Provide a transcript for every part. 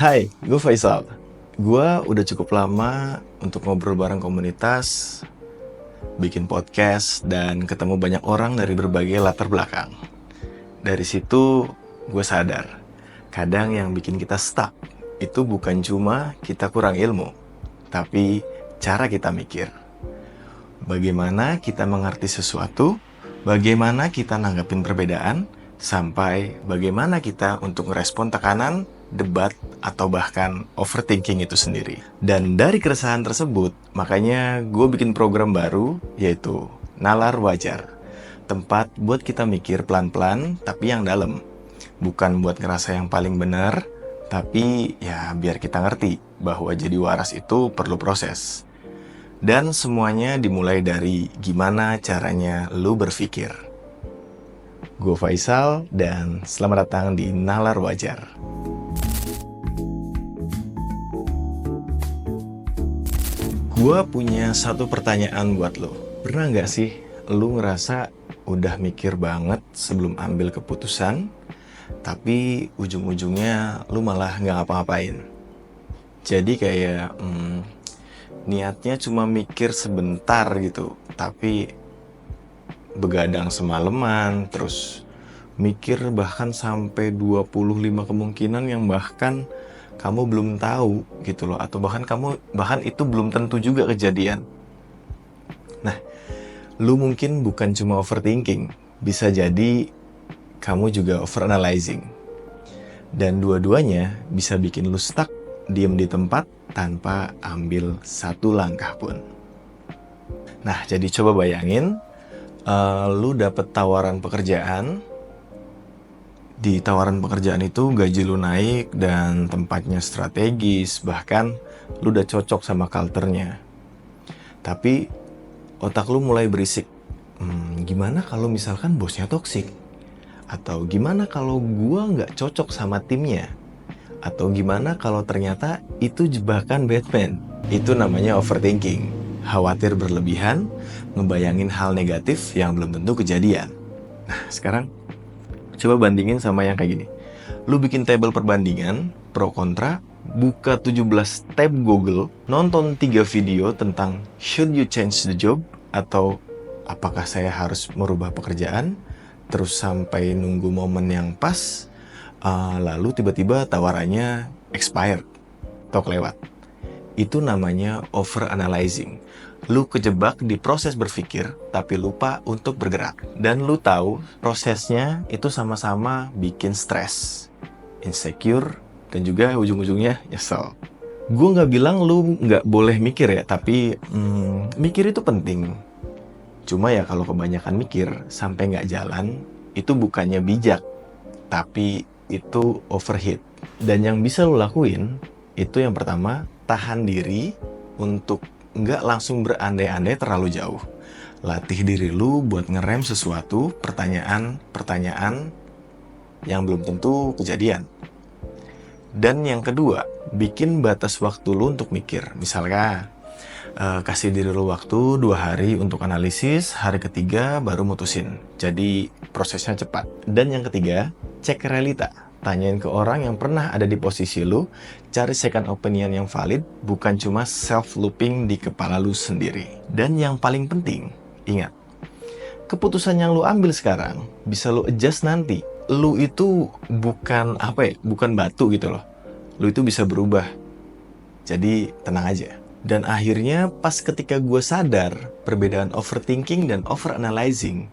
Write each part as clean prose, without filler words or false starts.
Hai, gue Faisal. Gue udah cukup lama untuk ngobrol bareng komunitas, bikin podcast, dan ketemu banyak orang dari berbagai latar belakang. Dari situ, gue sadar, kadang yang bikin kita stuck itu bukan cuma kita kurang ilmu, tapi cara kita mikir. Bagaimana kita mengerti sesuatu, bagaimana kita nanggapin perbedaan, sampai bagaimana kita untuk merespon tekanan, debat, atau bahkan overthinking itu sendiri. Dan dari keresahan tersebut, makanya gue bikin program baru, yaitu Nalar Wajar. Tempat buat kita mikir pelan-pelan, tapi yang dalam. Bukan buat ngerasa yang paling benar, tapi ya biar kita ngerti bahwa jadi waras itu perlu proses. Dan semuanya dimulai dari gimana caranya lu berpikir. Gue Faisal, dan selamat datang di Nalar Wajar. Gue punya satu pertanyaan buat lo. Pernah nggak sih lu ngerasa udah mikir banget sebelum ambil keputusan, tapi ujung-ujungnya lu malah nggak ngapa-ngapain? Jadi kayak niatnya cuma mikir sebentar gitu, tapi begadang semalaman, terus mikir bahkan sampai 25 kemungkinan yang bahkan kamu belum tahu gitu loh, atau bahkan itu belum tentu juga kejadian. Nah, lu mungkin bukan cuma overthinking, bisa jadi kamu juga overanalyzing. Dan dua-duanya bisa bikin lu stuck, diem di tempat tanpa ambil satu langkah pun. Nah, jadi coba bayangin, lu dapet tawaran pekerjaan. Di tawaran pekerjaan itu gaji lu naik dan tempatnya strategis, bahkan lu udah cocok sama culture-nya. Tapi otak lu mulai berisik. Gimana kalau misalkan bosnya toksik? Atau gimana kalau gua nggak cocok sama timnya? Atau gimana kalau ternyata itu jebakan Batman? Itu namanya overthinking. Khawatir berlebihan, ngebayangin hal negatif yang belum tentu kejadian. Nah, sekarang coba bandingin sama yang kayak gini. Lu bikin table perbandingan, pro kontra, buka 17 tab Google, nonton 3 video tentang should you change the job, atau apakah saya harus merubah pekerjaan, terus sampai nunggu momen yang pas, lalu tiba-tiba tawarannya expired atau kelewat. Itu namanya overanalyzing. Lu kejebak di proses berpikir, tapi lupa untuk bergerak. Dan lu tahu prosesnya itu sama-sama bikin stres, insecure, dan juga ujung-ujungnya nyesel. Gue nggak bilang lu nggak boleh mikir ya, tapi mikir itu penting. Cuma ya kalau kebanyakan mikir sampai nggak jalan, itu bukannya bijak, tapi itu overheat. Dan yang bisa lu lakuin, itu yang pertama, tahan diri untuk nggak langsung berandai-andai terlalu jauh. Latih diri lu buat ngerem sesuatu pertanyaan yang belum tentu kejadian. Dan yang kedua, bikin batas waktu lu untuk mikir. Misalnya, kasih diri lu waktu 2 hari untuk analisis, hari ketiga baru mutusin. Jadi prosesnya cepat. Dan yang ketiga, cek realita. Tanyain ke orang yang pernah ada di posisi lu, cari second opinion yang valid, bukan cuma self-looping di kepala lu sendiri. Dan yang paling penting, ingat, keputusan yang lu ambil sekarang, bisa lu adjust nanti. Lu itu bukan bukan batu gitu loh. Lu itu bisa berubah. Jadi tenang aja. Dan akhirnya pas ketika gue sadar perbedaan overthinking dan overanalyzing,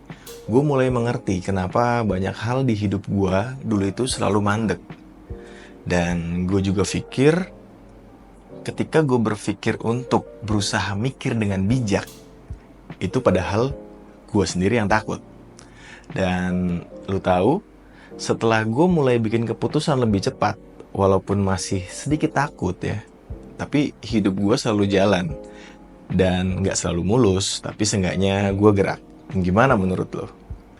gue mulai mengerti kenapa banyak hal di hidup gue dulu itu selalu mandek. Dan gue juga pikir, ketika gue berpikir untuk berusaha mikir dengan bijak, itu padahal gue sendiri yang takut. Dan lu tahu, setelah gue mulai bikin keputusan lebih cepat, walaupun masih sedikit takut ya, tapi hidup gue selalu jalan. Dan gak selalu mulus, tapi seenggaknya gue gerak. Gimana menurut lo?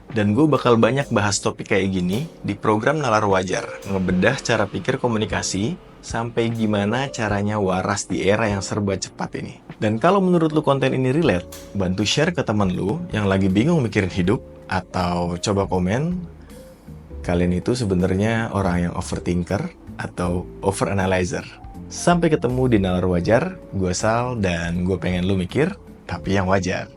Dan gue bakal banyak bahas topik kayak gini di program Nalar Wajar. Ngebedah cara pikir komunikasi, sampai gimana caranya waras di era yang serba cepat ini. Dan kalau menurut lo konten ini relate, bantu share ke teman lo yang lagi bingung mikirin hidup, atau coba komen, kalian itu sebenarnya orang yang overthinker atau overanalyzer. Sampai ketemu di Nalar Wajar, gue Sal dan gue pengen lu mikir, tapi yang wajar.